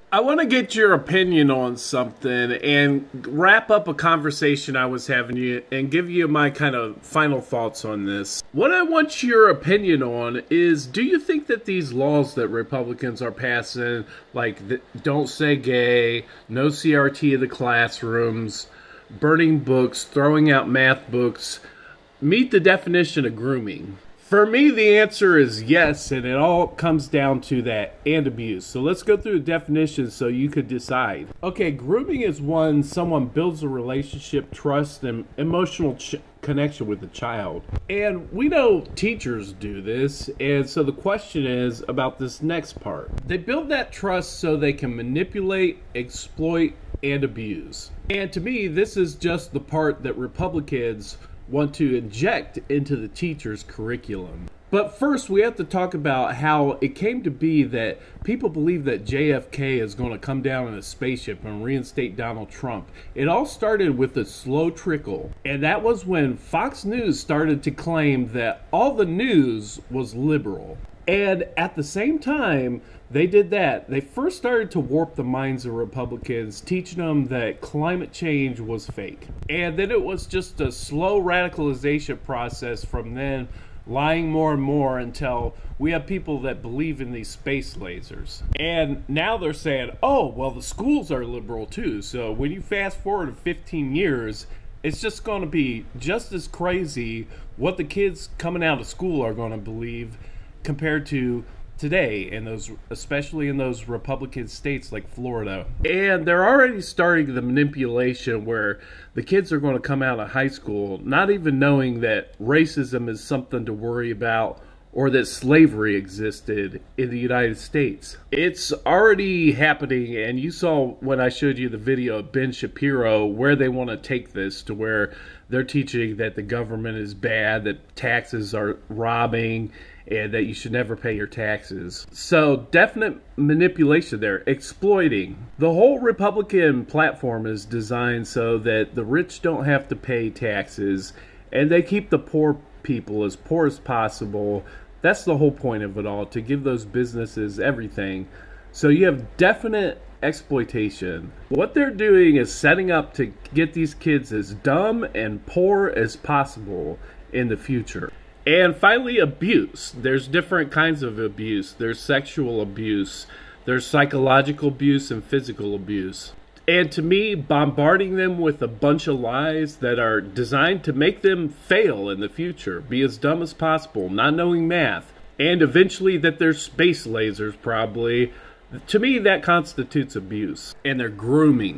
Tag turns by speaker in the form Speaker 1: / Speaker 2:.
Speaker 1: I want to get your opinion on something and wrap up a conversation I was having you and give you my kind of final thoughts on this. What I want your opinion on is, do you think that these laws that Republicans are passing, like don't say gay, no CRT in the classrooms, burning books, throwing out math books, meet the definition of grooming? For me, the answer is yes, and it all comes down to that and abuse. So let's go through the definitions so you could decide. Okay, grooming is when someone builds a relationship, trust, and emotional connection with the child. And we know teachers do this, and so the question is about this next part. They build that trust so they can manipulate, exploit, and abuse. And to me, this is just the part that Republicans want to inject into the teacher's curriculum. But first, we have to talk about how it came to be that people believe that JFK is going to come down in a spaceship and reinstate Donald Trump. It all started with a slow trickle, and that was when Fox News started to claim that all the news was liberal. And at the same time they did that, they first started to warp the minds of Republicans, teaching them that climate change was fake. And then it was just a slow radicalization process from then, lying more and more until we have people that believe in these space lasers. And now they're saying, oh, well, the schools are liberal too. So when you fast forward to 15 years, it's just going to be just as crazy what the kids coming out of school are going to believe compared to today, in those, especially in those Republican states like Florida. And they're already starting the manipulation where the kids are going to come out of high school not even knowing that racism is something to worry about or that slavery existed in the United States. It's already happening, and you saw when I showed you the video of Ben Shapiro where they want to take this to, where they're teaching that the government is bad, that taxes are robbing, and that you should never pay your taxes. So definite manipulation there, exploiting. The whole Republican platform is designed so that the rich don't have to pay taxes and they keep the poor people as poor as possible. That's the whole point of it all, to give those businesses everything. So you have definite exploitation. What they're doing is setting up to get these kids as dumb and poor as possible in the future. And finally, abuse. There's different kinds of abuse. There's sexual abuse, there's psychological abuse, and physical abuse. And to me, bombarding them with a bunch of lies that are designed to make them fail in the future, be as dumb as possible, not knowing math, and eventually that they're space lasers probably, to me that constitutes abuse. And they're grooming.